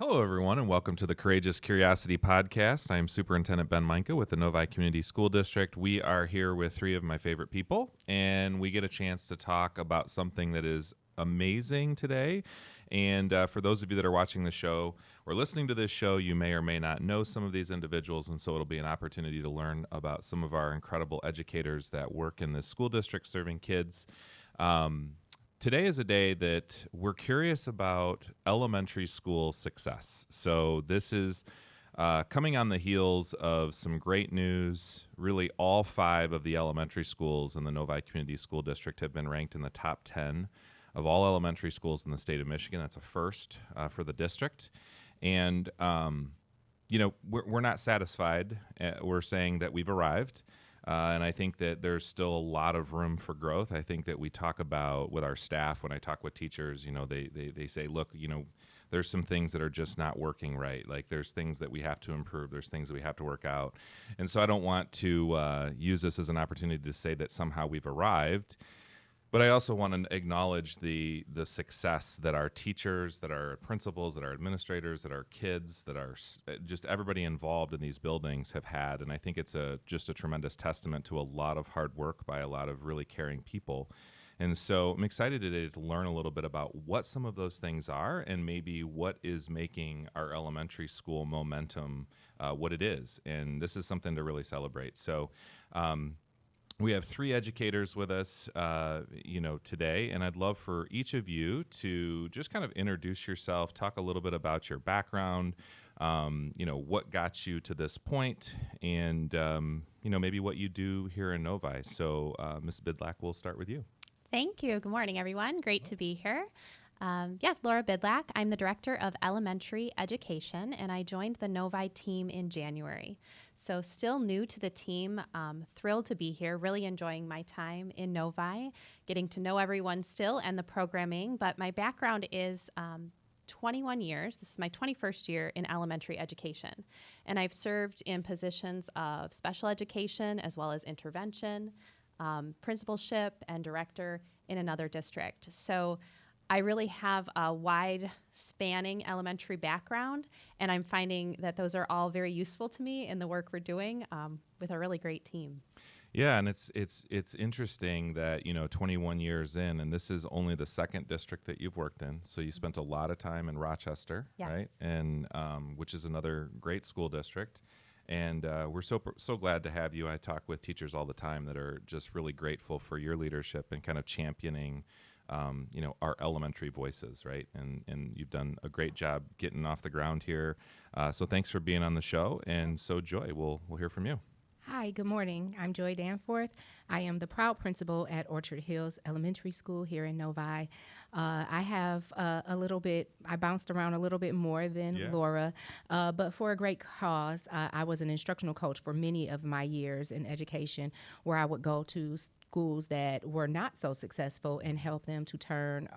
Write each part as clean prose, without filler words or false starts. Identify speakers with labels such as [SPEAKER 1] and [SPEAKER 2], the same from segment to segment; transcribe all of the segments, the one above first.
[SPEAKER 1] Hello, everyone, and welcome to the Courageous Curiosity Podcast. I am Superintendent Ben Mainka with the Novi Community School District. We are here with three of my favorite people, and we get a chance to talk about something that is amazing today. And for those of you that are watching the show or listening to this show, you may or may not know some of these individuals, and so it'll be an opportunity to learn about some of our incredible educators that work in this school district serving kids. Today is a day that we're curious about elementary school success. So this is coming on the heels of some great news. Really, all 5 of the elementary schools in the Novi Community School District have been ranked in the top 10 of all elementary schools in the state of Michigan. That's a first for the district. And, we're not satisfied. We're saying that we've arrived. And I think that there's still a lot of room for growth. I think that we talk about with our staff, when I talk with teachers, they say, look, there's some things that are just not working right. Like there's things that we have to improve. There's things that we have to work out. And so I don't want to use this as an opportunity to say that somehow we've arrived. But I also want to acknowledge the success that our teachers, that our principals, that our administrators, that our kids, that our just everybody involved in these buildings have had. And I think it's just a tremendous testament to a lot of hard work by a lot of really caring people. And so I'm excited today to learn a little bit about what some of those things are and maybe what is making our elementary school momentum what it is. And this is something to really celebrate. So we have 3 educators with us, today, and I'd love for each of you to just kind of introduce yourself, talk a little bit about your background, what got you to this point, and, maybe what you do here in Novi. So, Ms. Bidlack, we'll start with you.
[SPEAKER 2] Thank you. Good morning, everyone. Great to be here. Laura Bidlack. I'm the Director of Elementary Education, and I joined the Novi team in January. So still new to the team, thrilled to be here, really enjoying my time in Novi, getting to know everyone still and the programming. But my background is 21 years. This is my 21st year in elementary education. And I've served in positions of special education as well as intervention, principalship, and director in another district. So I really have a wide spanning elementary background, and I'm finding that those are all very useful to me in the work we're doing with a really great team.
[SPEAKER 1] Yeah, and it's interesting that 21 years in, and this is only the second district that you've worked in. So you spent a lot of time in Rochester,
[SPEAKER 2] Yes.
[SPEAKER 1] right? And which is another great school district. And we're so glad to have you. I talk with teachers all the time that are just really grateful for your leadership and kind of championing our elementary voices, right? And you've done a great job getting off the ground here. So thanks for being on the show. And so Joy, we'll hear from you.
[SPEAKER 3] Hi, good morning. I'm Joy Danforth. I am the proud principal at Orchard Hills Elementary School here in Novi. I have I bounced around a little bit more than Laura, but for a great cause. I was an instructional coach for many of my years in education, where I would go to schools that were not so successful and help them to turn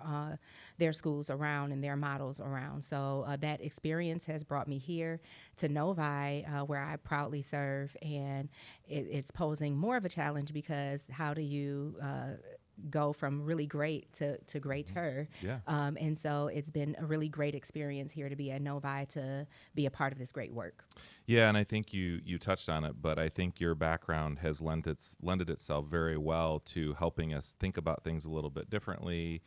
[SPEAKER 3] their schools around and their models around. So that experience has brought me here to Novi, where I proudly serve, and it's posing more of a challenge because how do you go from really great to greater?
[SPEAKER 1] Yeah.
[SPEAKER 3] And so it's been a really great experience here to be at Novi, to be a part of this great work.
[SPEAKER 1] Yeah, and I think you touched on it, but I think your background has lended itself very well to helping us think about things a little bit differently.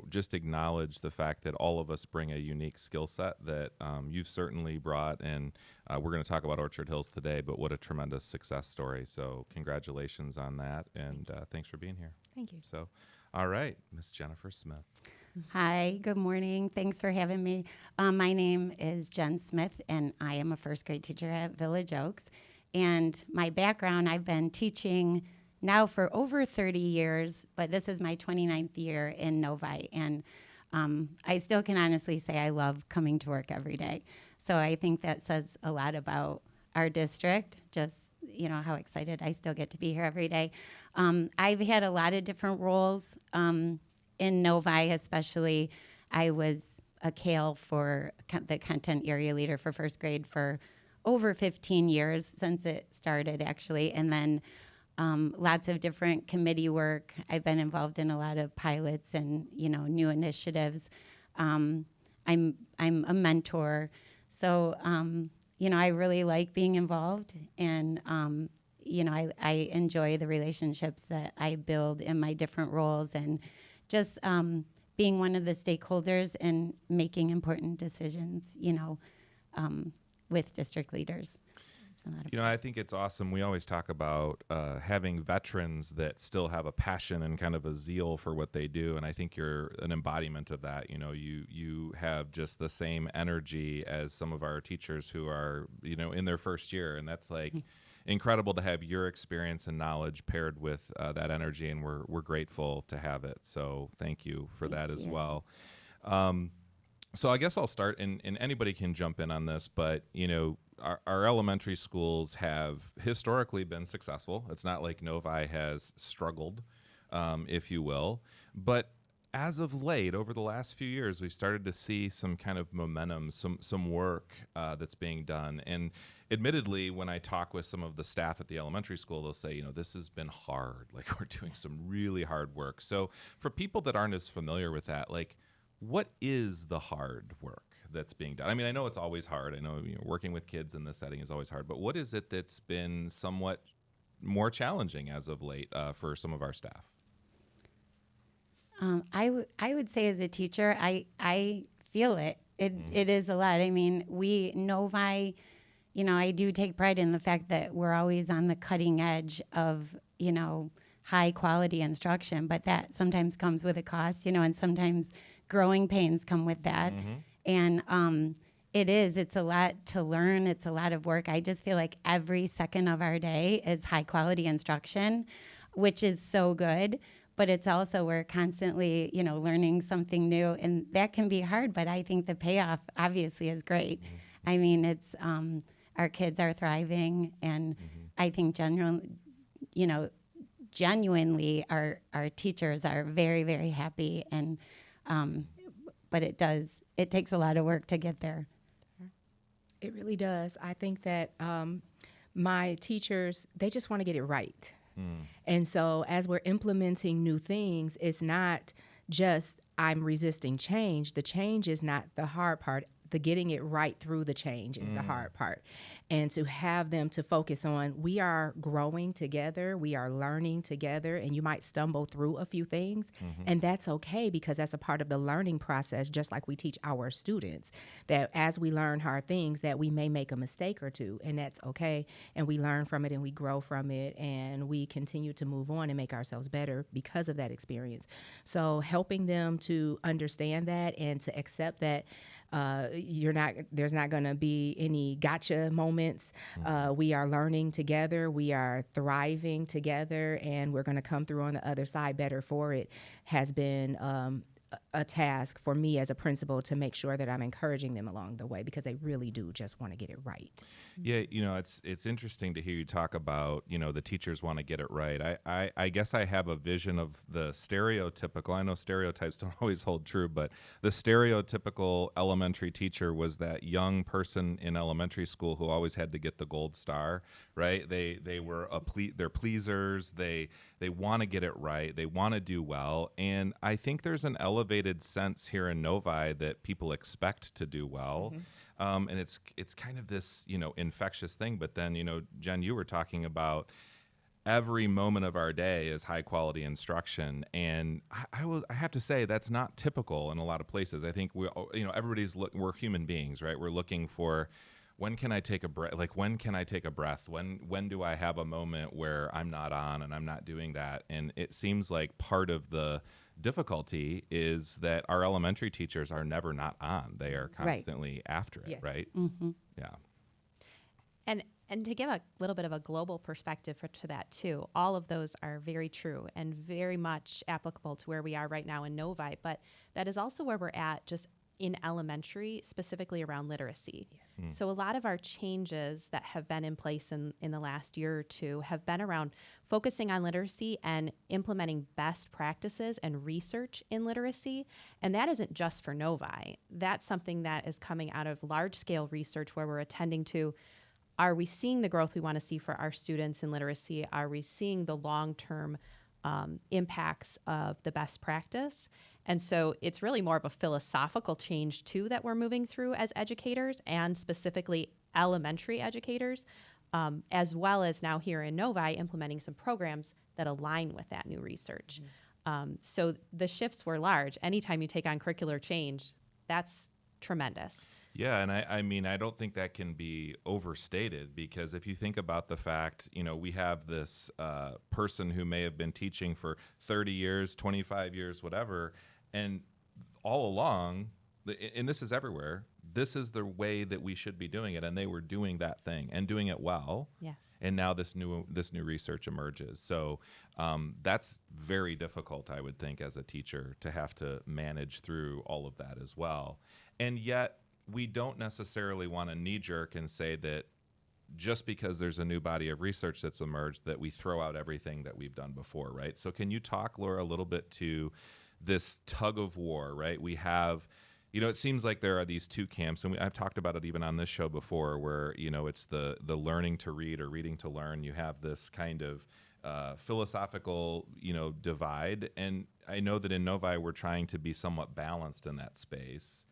[SPEAKER 1] Just acknowledge the fact that all of us bring a unique skill set that you've certainly brought, and we're going to talk about Orchard Hills today, but what a tremendous success story. So congratulations on that, and thanks for being here.
[SPEAKER 3] Thank you.
[SPEAKER 1] So, all right, Miss Jennifer Smith.
[SPEAKER 4] Hi, good morning. Thanks for having me. My name is Jen Smith, and I am a first grade teacher at Village Oaks. And my background, I've been teaching now for over 30 years, but this is my 29th year in Novi. And I still can honestly say I love coming to work every day. So I think that says a lot about our district, just how excited I still get to be here every day. I've had a lot of different roles in Novi, especially. I was a CAL for the content area leader for first grade for over 15 years since it started, actually. And then lots of different committee work. I've been involved in a lot of pilots and, new initiatives. I'm a mentor. So, I really like being involved, and, I enjoy the relationships that I build in my different roles, and just being one of the stakeholders and making important decisions, with district leaders.
[SPEAKER 1] I think it's awesome. We always talk about having veterans that still have a passion and kind of a zeal for what they do, and I think you're an embodiment of that. You have just the same energy as some of our teachers who are, in their first year, and that's like incredible to have your experience and knowledge paired with that energy, and we're grateful to have it. So thank you for that as well. So I guess I'll start, and anybody can jump in on this, but our elementary schools have historically been successful. It's not like Novi has struggled, if you will. But as of late, over the last few years, we've started to see some kind of momentum, some work that's being done. And admittedly, when I talk with some of the staff at the elementary school, they'll say, this has been hard. Like, we're doing some really hard work. So for people that aren't as familiar with that, like, what is the hard work that's being done? I mean, I know it's always hard. I know working with kids in this setting is always hard. But what is it that's been somewhat more challenging as of late for some of our staff?
[SPEAKER 4] I would say as a teacher, I feel it. It is a lot. I mean, Novi, I do take pride in the fact that we're always on the cutting edge of, high quality instruction, but that sometimes comes with a cost, and sometimes growing pains come with that. And it's a lot to learn. It's a lot of work. I just feel like every second of our day is high quality instruction, which is so good. But it's also, we're constantly, learning something new, and that can be hard, but I think the payoff obviously is great. I mean, it's, our kids are thriving, and I think genuinely our teachers are very, very happy, and, but it takes a lot of work to get there.
[SPEAKER 3] It really does. I think that my teachers, they just want to get it right. And so as we're implementing new things, it's not just I'm resisting change. The change is not the hard part. The getting it right through the change is the hard part. And to have them to focus on, we are growing together, we are learning together, and you might stumble through a few things, and that's okay, because that's a part of the learning process, just like we teach our students, that as we learn hard things, that we may make a mistake or two, and that's okay, and we learn from it, and we grow from it, and we continue to move on and make ourselves better because of that experience. So helping them to understand that and to accept that there's not going to be any gotcha moments. We are learning together. We are thriving together, and we're going to come through on the other side better for it, has been a task for me as a principal to make sure that I'm encouraging them along the way, because they really do just want to get it right.
[SPEAKER 1] Yeah, it's interesting to hear you talk about, the teachers want to get it right. I guess I have a vision of the stereotypical, I know stereotypes don't always hold true, but the stereotypical elementary teacher was that young person in elementary school who always had to get the gold star, right? They were they're pleasers, they want to get it right, they want to do well, and I think there's an elevated sense here in Novi that people expect to do well. And it's kind of this, infectious thing. But then, Jen, you were talking about every moment of our day is high quality instruction. And I have to say that's not typical in a lot of places. I think we're human beings, right? We're looking for, when can I take a breath? Like, when can I take a breath? When do I have a moment where I'm not on and I'm not doing that? And it seems like part of the difficulty is that our elementary teachers are never not on. They are constantly after it, right? Yeah.
[SPEAKER 2] And to give a little bit of a global perspective to that too, all of those are very true and very much applicable to where we are right now in Novi, but that is also where we're at just in elementary, specifically around literacy. Yes. So a lot of our changes that have been in place in the last year or two have been around focusing on literacy and implementing best practices and research in literacy. And that isn't just for Novi. That's something that is coming out of large-scale research where we're attending to, are we seeing the growth we want to see for our students in literacy? Are we seeing the long-term impacts of the best practice. And so it's really more of a philosophical change, too, that we're moving through as educators, and specifically elementary educators, as well as now here in Novi implementing some programs that align with that new research. So the shifts were large. Anytime you take on curricular change, that's tremendous.
[SPEAKER 1] Yeah, and I mean, I don't think that can be overstated, because if you think about the fact, we have this person who may have been teaching for 30 years, 25 years, whatever, and all along, and this is everywhere, this is the way that we should be doing it, and they were doing that thing and doing it well.
[SPEAKER 2] Yes.
[SPEAKER 1] And now this new research emerges. So that's very difficult, I would think, as a teacher, to have to manage through all of that as well. And yet, we don't necessarily want to knee-jerk and say that just because there's a new body of research that's emerged that we throw out everything that we've done before, right? So can you talk, Laura, a little bit to this tug of war, right? We have, it seems like there are these two camps, and I've talked about it even on this show before, where, it's the learning to read or reading to learn. You have this kind of philosophical, divide. And I know that in Novi, we're trying to be somewhat balanced in that space,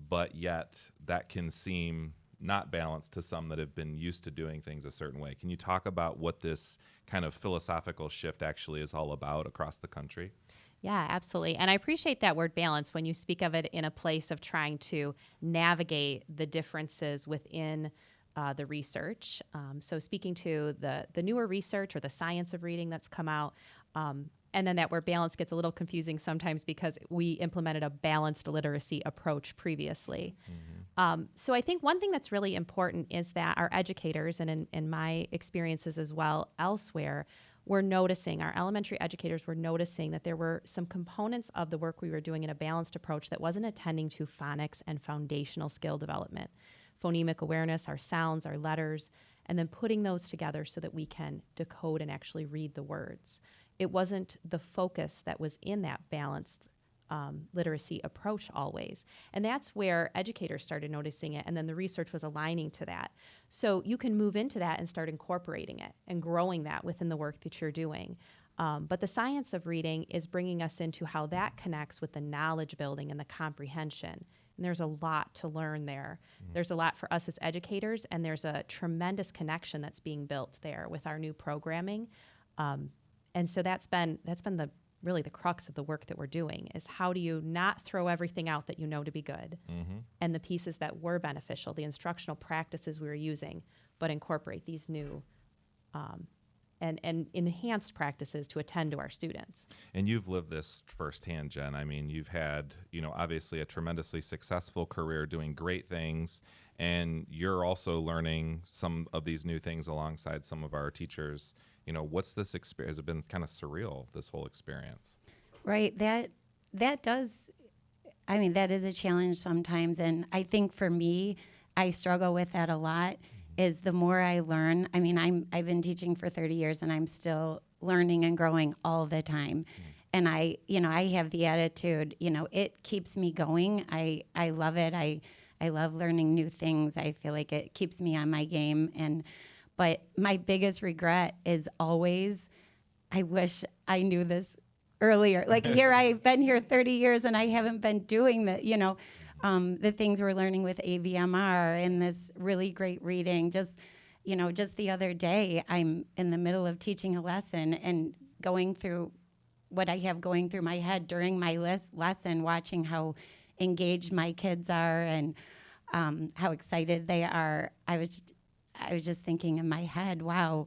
[SPEAKER 1] but yet that can seem not balanced to some that have been used to doing things a certain way. Can you talk about what this kind of philosophical shift actually is all about across the country?
[SPEAKER 2] Yeah, absolutely. And I appreciate that word balance when you speak of it in a place of trying to navigate the differences within the research. So speaking to the newer research or the science of reading that's come out, and then that word balance gets a little confusing sometimes because we implemented a balanced literacy approach previously. Mm-hmm. So I think one thing that's really important is that our educators, and in my experiences as well elsewhere, our elementary educators were noticing that there were some components of the work we were doing in a balanced approach that wasn't attending to phonics and foundational skill development, phonemic awareness, our sounds, our letters, and then putting those together so that we can decode and actually read the words. It wasn't the focus that was in that balanced literacy approach always. And that's where educators started noticing it, and then the research was aligning to that. So you can move into that and start incorporating it and growing that within the work that you're doing. But the science of reading is bringing us into how that connects with the knowledge building and the comprehension. And there's a lot to learn there. Mm-hmm. There's a lot for us as educators, and there's a tremendous connection that's being built there with our new programming. And so that's been the crux of the work that we're doing, is how do you not throw everything out that you know to be good, mm-hmm. and the pieces that were beneficial, the instructional practices we were using, but incorporate these new and enhanced practices to attend to our students.
[SPEAKER 1] And you've lived this firsthand, Jen. I mean, you've had, obviously a tremendously successful career doing great things, and you're also learning some of these new things alongside some of our teachers. What's this experience? Has it been kind of surreal, this whole experience?
[SPEAKER 4] Right. That is a challenge sometimes. And I think for me, I struggle with that a lot, is the more I learn. I mean, I've been teaching for 30 years and I'm still learning and growing all the time. And I have the attitude, it keeps me going. I love it. I love learning new things. I feel like it keeps me on my game. But my biggest regret is always, I wish I knew this earlier. Like here, I've been here 30 years and I haven't been doing the things we're learning with AVMR and this really great reading. Just the other day, I'm in the middle of teaching a lesson and going through what I have going through my head during my lesson, watching how engaged my kids are and how excited they are. I was just thinking in my head, wow,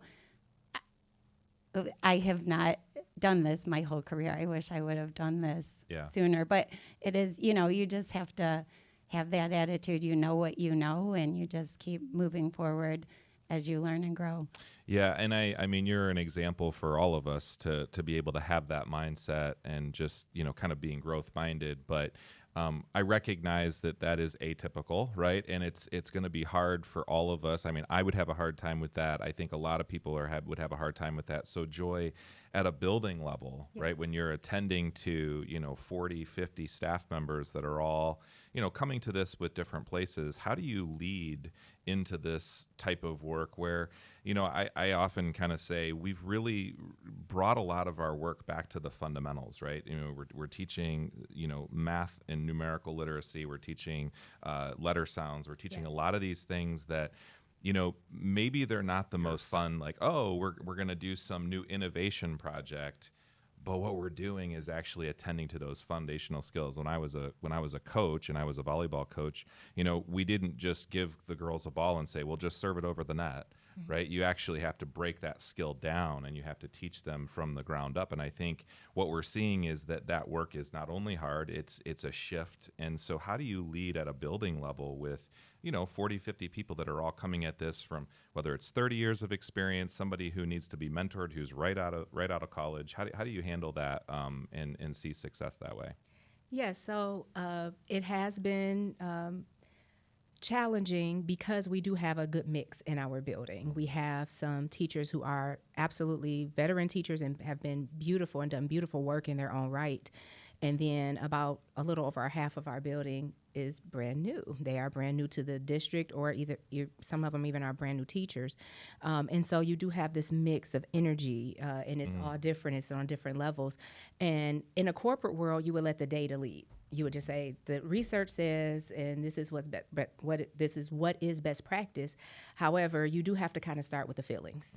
[SPEAKER 4] I have not done this my whole career. I wish I would have done this sooner. But it is, you just have to have that attitude. You know what you know, and you just keep moving forward as you learn and grow.
[SPEAKER 1] Yeah, and I mean, you're an example for all of us to be able to have that mindset and just, kind of being growth-minded. But I recognize that is atypical, right? And it's going to be hard for all of us. I mean, I would have a hard time with that. I think a lot of people would have a hard time with that. So Joy, at a building level, yes. right, when you're attending to, 40, 50 staff members that are all, coming to this with different places, how do you lead into this type of work where, I often kind of say we've really brought a lot of our work back to the fundamentals, right? We're teaching, math and numerical literacy. We're teaching letter sounds. We're teaching a lot of these things that, maybe they're not the most fun, like, oh, we're going to do some new innovation project. But what we're doing is actually attending to those foundational skills. When I was a coach, and I was a volleyball coach, we didn't just give the girls a ball and say, well, just serve it over the net, right? You actually have to break that skill down, and you have to teach them from the ground up. And I think what we're seeing is that work is not only hard, it's a shift. And so how do you lead at a building level with 40, 50 people that are all coming at this from, whether it's 30 years of experience, somebody who needs to be mentored, who's right out of college? How do you handle that and see success that way?
[SPEAKER 3] Yes, so it has been challenging because we do have a good mix in our building. We have some teachers who are absolutely veteran teachers and have been beautiful and done beautiful work in their own right. And then about a little over half of our building is brand new. They are brand new to the district, or some of them even are brand new teachers. And so you do have this mix of energy, and it's all different. It's on different levels. And in a corporate world, you would let the data lead. You would just say the research says, and this is what is best practice. However, you do have to kind of start with the feelings.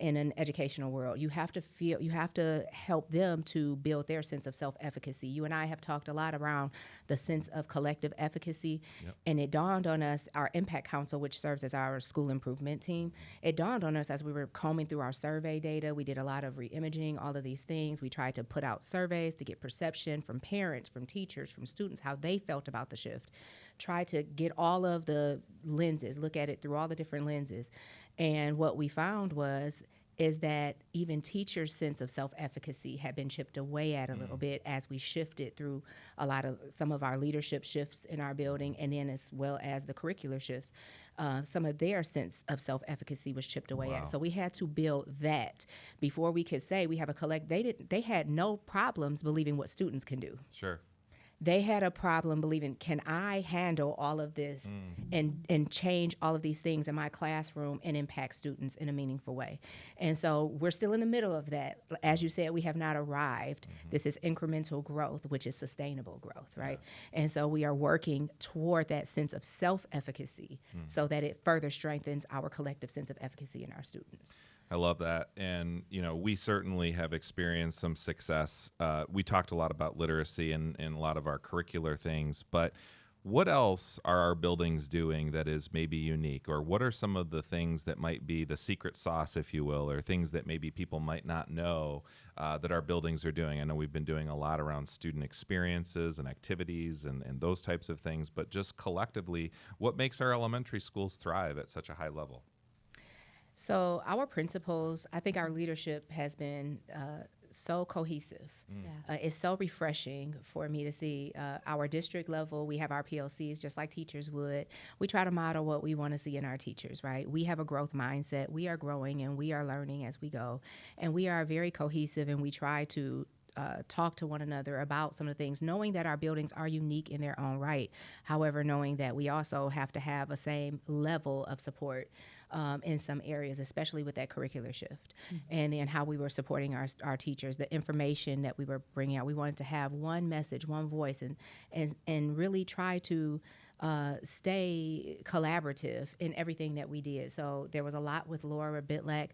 [SPEAKER 3] In an educational world, you have to help them to build their sense of self-efficacy. You and I have talked a lot around the sense of collective efficacy, and it dawned on us, our Impact Council, which serves as our school improvement team, it dawned on us as we were combing through our survey data. We did a lot of re-imaging, all of these things. We tried to put out surveys to get perception from parents, from teachers, from students, how they felt about the shift. Try to get all of the lenses, look at it through all the different lenses. And what we found is that even teachers' sense of self-efficacy had been chipped away at a little bit as we shifted through some of our leadership shifts in our building, and then as well as the curricular shifts. Some of their sense of self-efficacy was chipped away at. So we had to build that before we could say we have a they had no problems believing what students can do.
[SPEAKER 1] Sure.
[SPEAKER 3] They had a problem believing, can I handle all of this and change all of these things in my classroom and impact students in a meaningful way? And so we're still in the middle of that. As you said, we have not arrived. This is incremental growth, which is sustainable growth, right? And so we are working toward that sense of self-efficacy so that it further strengthens our collective sense of efficacy in our students.
[SPEAKER 1] I love that. And, we certainly have experienced some success. We talked a lot about literacy and a lot of our curricular things, but what else are our buildings doing that is maybe unique? Or what are some of the things that might be the secret sauce, if you will, or things that maybe people might not know that our buildings are doing? I know we've been doing a lot around student experiences and activities and those types of things, but just collectively, what makes our elementary schools thrive at such a high level?
[SPEAKER 3] So our principals, I think our leadership has been so cohesive. It's so refreshing for me to see our district level. We have our PLCs just like teachers would. We try to model what we want to see in our teachers, right? We have a growth mindset. We are growing and we are learning as we go. And we are very cohesive, and we try to talk to one another about some of the things, knowing that our buildings are unique in their own right. However, knowing that we also have to have a same level of support in some areas, especially with that curricular shift. And then how we were supporting our teachers, the information that we were bringing out. We wanted to have one message, one voice, and really try to stay collaborative in everything that we did. So there was a lot with Laura Bidlack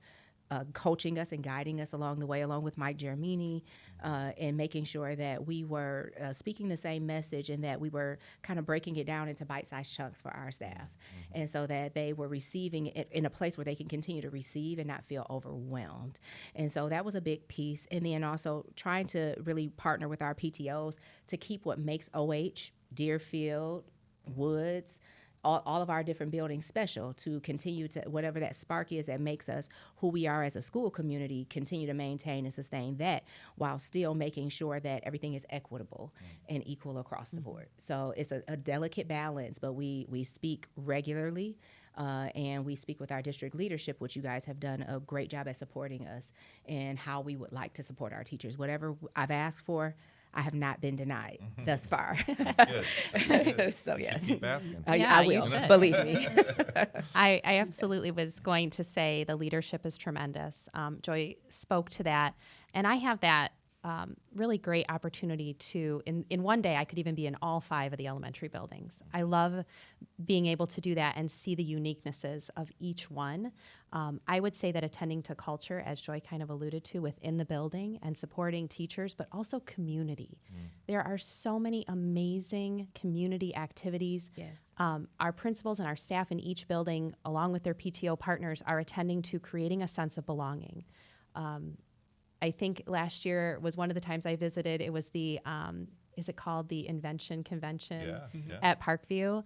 [SPEAKER 3] coaching us and guiding us along the way, along with Mike Germini, and making sure that we were speaking the same message and that we were kind of breaking it down into bite-sized chunks for our staff. And so that they were receiving it in a place where they can continue to receive and not feel overwhelmed. And so that was a big piece. And then also trying to really partner with our PTOs to keep what makes OH, Deerfield, Woods, all of our different buildings special, to continue to, whatever that spark is that makes us who we are as a school community, continue to maintain and sustain that while still making sure that everything is equitable and equal across the board. So it's a delicate balance, but we speak regularly and we speak with our district leadership, which you guys have done a great job at supporting us and how we would like to support our teachers. Whatever I've asked for, I have not been denied thus far.
[SPEAKER 1] That's good. That's good.
[SPEAKER 3] So yes,
[SPEAKER 1] Keep asking.
[SPEAKER 2] Yeah,
[SPEAKER 3] I
[SPEAKER 2] you
[SPEAKER 3] will.
[SPEAKER 2] should.
[SPEAKER 3] Believe me.
[SPEAKER 2] I absolutely was going to say the leadership is tremendous. Joy spoke to that, and I have that really great opportunity to, in one day, I could even be in all 5 of the elementary buildings. I love being able to do that and see the uniquenesses of each one. I would say that attending to culture, as Joy kind of alluded to, within the building and supporting teachers, but also community. There are so many amazing community activities.
[SPEAKER 3] Yes.
[SPEAKER 2] Our principals and our staff in each building, along with their PTO partners, are attending to creating a sense of belonging. I think last year was one of the times I visited. It was the, is it called the Invention Convention at Parkview?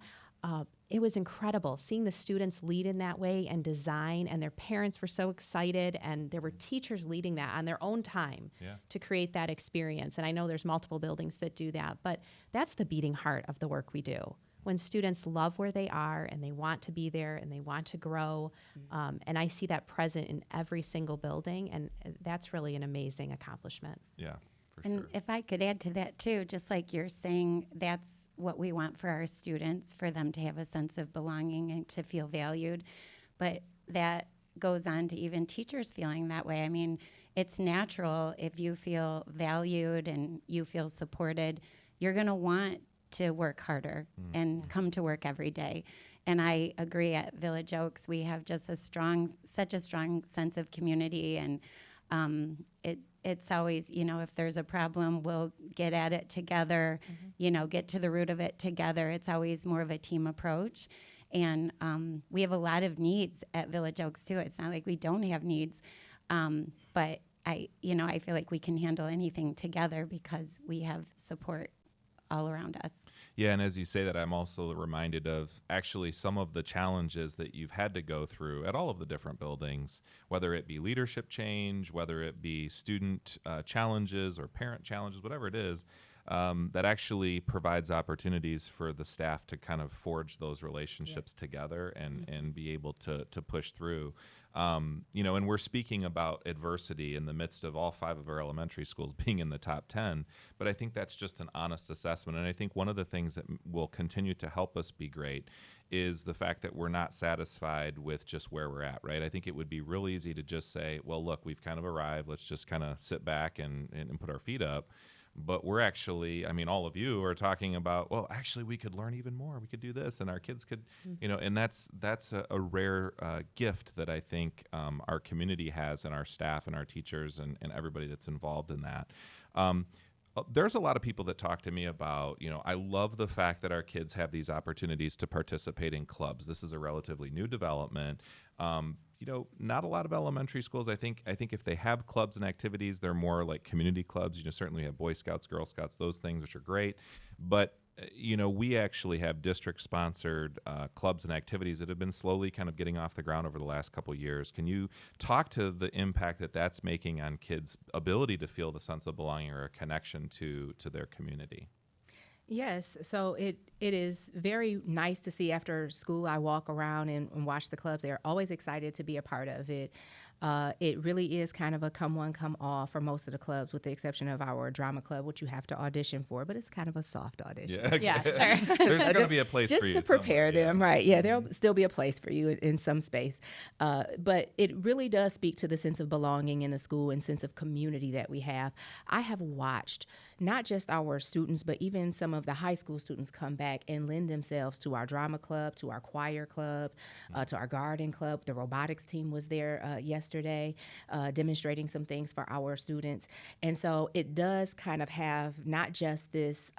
[SPEAKER 2] It was incredible seeing the students lead in that way and design, and their parents were so excited, and there were teachers leading that on their own time to create that experience. And I know there's multiple buildings that do that, but that's the beating heart of the work we do. When students love where they are and they want to be there and they want to grow. And I see that present in every single building, and that's really an amazing accomplishment.
[SPEAKER 1] Yeah, for
[SPEAKER 4] And
[SPEAKER 1] sure.
[SPEAKER 4] if I could add to that too, just like you're saying, that's what we want for our students, for them to have a sense of belonging and to feel valued. But that goes on to even teachers feeling that way. I mean, it's natural if you feel valued and you feel supported, you're going to want to work harder and come to work every day. And I agree, at Village Oaks, we have just such a strong sense of community. And it's always, if there's a problem, we'll get at it together, get to the root of it together. It's always more of a team approach. And we have a lot of needs at Village Oaks too. It's not like we don't have needs. But I feel like we can handle anything together because we have support all around us.
[SPEAKER 1] Yeah, and as you say that, I'm also reminded of actually some of the challenges that you've had to go through at all of the different buildings, whether it be leadership change, whether it be student challenges or parent challenges, whatever it is, that actually provides opportunities for the staff to kind of forge those relationships together and be able to push through. And we're speaking about adversity in the midst of all 5 of our elementary schools being in the top 10, but I think that's just an honest assessment. And I think one of the things that will continue to help us be great is the fact that we're not satisfied with just where we're at, right? I think it would be real easy to just say, well, look, we've kind of arrived. Let's just kind of sit back and put our feet up. But we're actually, all of you are talking about, well, actually, we could learn even more. We could do this, and our kids could, and that's a rare gift that I think our community has, and our staff and our teachers and everybody that's involved in that. There's a lot of people that talk to me about, I love the fact that our kids have these opportunities to participate in clubs. This is a relatively new development. Not a lot of elementary schools. I think if they have clubs and activities, they're more like community clubs. Certainly we have Boy Scouts, Girl Scouts, those things, which are great. But we actually have district-sponsored clubs and activities that have been slowly kind of getting off the ground over the last couple years. Can you talk to the impact that that's making on kids' ability to feel the sense of belonging or a connection to their community?
[SPEAKER 3] Yes, so it is very nice to see after school. I walk around and watch the clubs. They're always excited to be a part of it. It really is kind of a come one, come all for most of the clubs, with the exception of our drama club, which you have to audition for, but it's kind of a soft audition.
[SPEAKER 2] Yeah, sure.
[SPEAKER 1] There's going to be a place for you.
[SPEAKER 3] Just to prepare them,
[SPEAKER 1] somewhere.
[SPEAKER 3] right. Yeah, there'll still be a place for you in some space. But it really does speak to the sense of belonging in the school and sense of community that we have. I have watched not just our students, but even some of the high school students come back and lend themselves to our drama club, to our choir club, to our garden club. The robotics team was there yesterday demonstrating some things for our students. And so it does kind of have not just this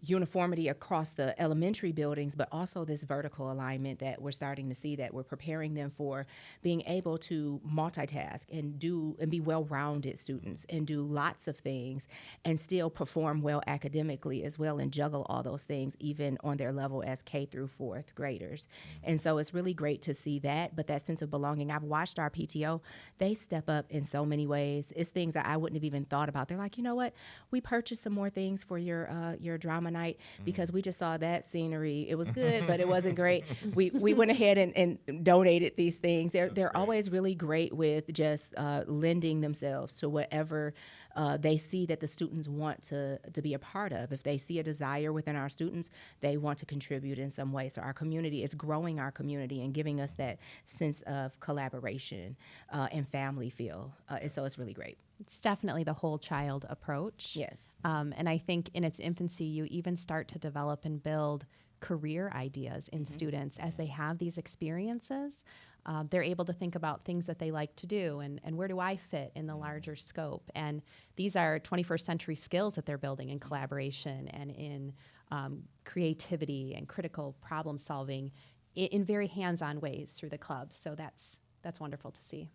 [SPEAKER 3] uniformity across the elementary buildings, but also this vertical alignment that we're starting to see, that we're preparing them for being able to multitask and be well-rounded students and do lots of things and still perform well academically as well and juggle all those things even on their level as K through 4th graders. And so it's really great to see that, but that sense of belonging. I've watched our PTO, they step up in so many ways. It's things that I wouldn't have even thought about. They're like, you know what, we purchased some more things for your drama drama night because we just saw that scenery. It was good, but it wasn't great. We went ahead and donated these things. They're always really great with just lending themselves to whatever they see that the students want to be a part of. If they see a desire within our students, they want to contribute in some way. So our community is growing our community and giving us that sense of collaboration and family feel. And so it's really great.
[SPEAKER 2] It's definitely the whole child approach.
[SPEAKER 3] Yes.
[SPEAKER 2] And I think in its infancy, you even start to develop and build career ideas in students as they have these experiences. They're able to think about things that they like to do and where do I fit in the larger scope. And these are 21st century skills that they're building in collaboration and in creativity and critical problem solving in very hands-on ways through the clubs. So that's wonderful to see.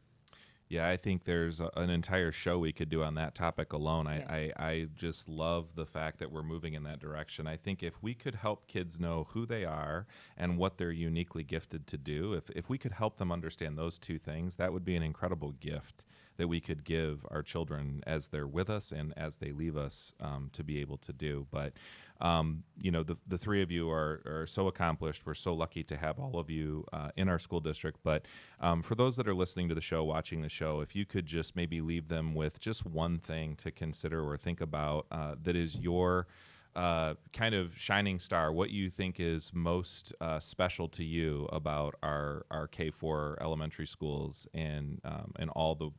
[SPEAKER 1] Yeah, I think there's an entire show we could do on that topic alone. I just love the fact that we're moving in that direction. I think if we could help kids know who they are and what they're uniquely gifted to do, if we could help them understand those two things, that would be an incredible gift that we could give our children as they're with us and as they leave us to be able to do. But, the three of you are so accomplished. We're so lucky to have all of you in our school district. But for those that are listening to the show, watching the show, if you could just maybe leave them with just one thing to consider or think about that is your kind of shining star, what you think is most special to you about our K-4 elementary schools and all the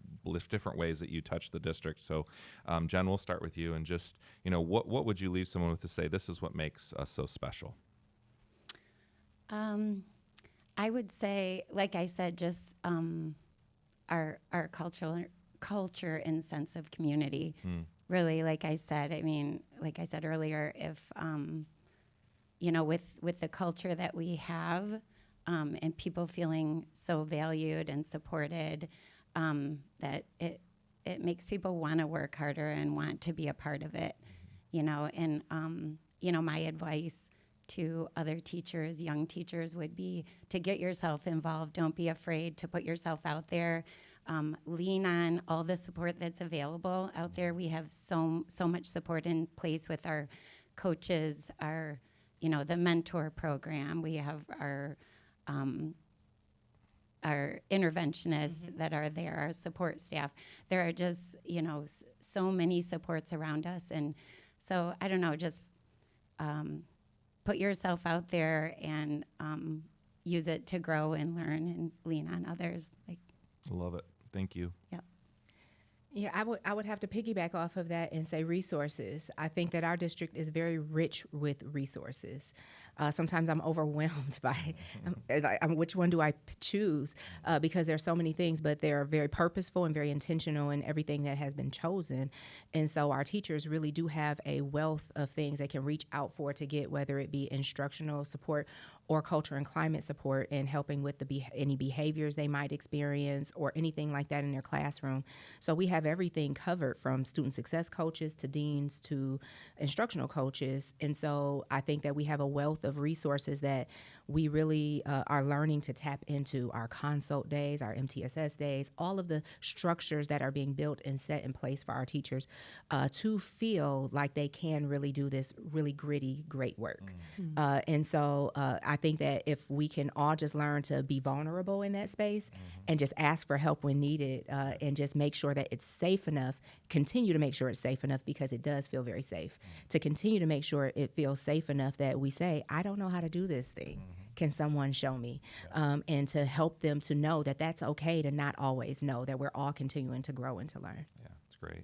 [SPEAKER 1] different ways that you touch the district. So, Jen, we'll start with you, and just, what would you leave someone with to say, this is what makes us so special?
[SPEAKER 4] I would say, like I said, just our culture and sense of community. Really, like I said earlier, if, with the culture that we have and people feeling so valued and supported, that it makes people want to work harder and want to be a part of it, my advice to other teachers, young teachers, would be to get yourself involved. Don't be afraid to put yourself out there. Lean on all the support that's available out there. We have so much support in place with our coaches, our, the mentor program. We have our interventionists that are there, our support staff. There are just, so many supports around us. And so, I don't know, just put yourself out there and use it to grow and learn and lean on others.
[SPEAKER 1] Love it. Thank you.
[SPEAKER 4] Yep.
[SPEAKER 3] Yeah, I would have to piggyback off of that and say resources. I think that our district is very rich with resources. Sometimes I'm overwhelmed by which one do I choose because there are so many things, but they're very purposeful and very intentional in everything that has been chosen. And so our teachers really do have a wealth of things they can reach out for to get, whether it be instructional support or culture and climate support, and helping with any behaviors they might experience or anything like that in their classroom. So we have everything covered, from student success coaches to deans to instructional coaches. And so I think that we have a wealth of resources that we really are learning to tap into. Our consult days, our MTSS days, all of the structures that are being built and set in place for our teachers to feel like they can really do this really gritty, great work. And so I think that if we can all just learn to be vulnerable in that space and just ask for help when needed and just make sure that it's safe enough, continue to make sure it's safe enough, because it does feel very safe, to continue to make sure it feels safe enough that we say, I don't know how to do this thing. Can someone show me? And to help them to know that that's okay to not always know, that we're all continuing to grow and to learn.
[SPEAKER 1] Yeah, it's great.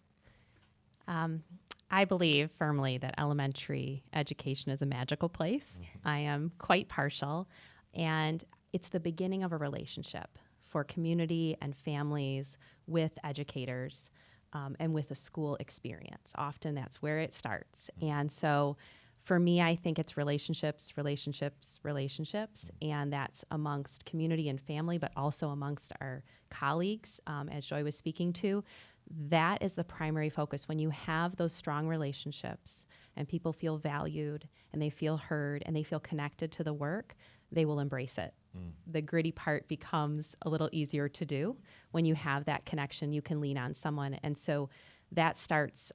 [SPEAKER 2] I believe firmly that elementary education is a magical place. I am quite partial, and it's the beginning of a relationship for community and families with educators and with a school experience. Often that's where it starts. And so for me, I think it's relationships, and that's amongst community and family, but also amongst our colleagues, as Joy was speaking to. That is the primary focus. When you have those strong relationships and people feel valued and they feel heard and they feel connected to the work, they will embrace it. The gritty part becomes a little easier to do. When you have that connection, you can lean on someone. And so that starts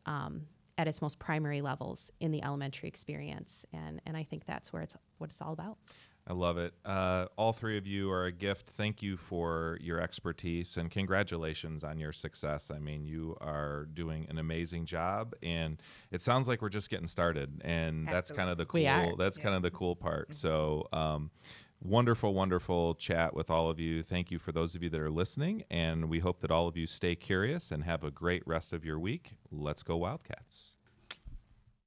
[SPEAKER 2] at its most primary levels in the elementary experience. And I think that's what it's all about.
[SPEAKER 1] I love it. All three of you are a gift. Thank you for your expertise and congratulations on your success. I mean, you are doing an amazing job, and it sounds like we're just getting started. And that's kind of the cool.
[SPEAKER 2] We are.
[SPEAKER 1] That's kind of the cool part. So, wonderful, wonderful chat with all of you. Thank you for those of you that are listening, and we hope that all of you stay curious and have a great rest of your week. Let's go Wildcats.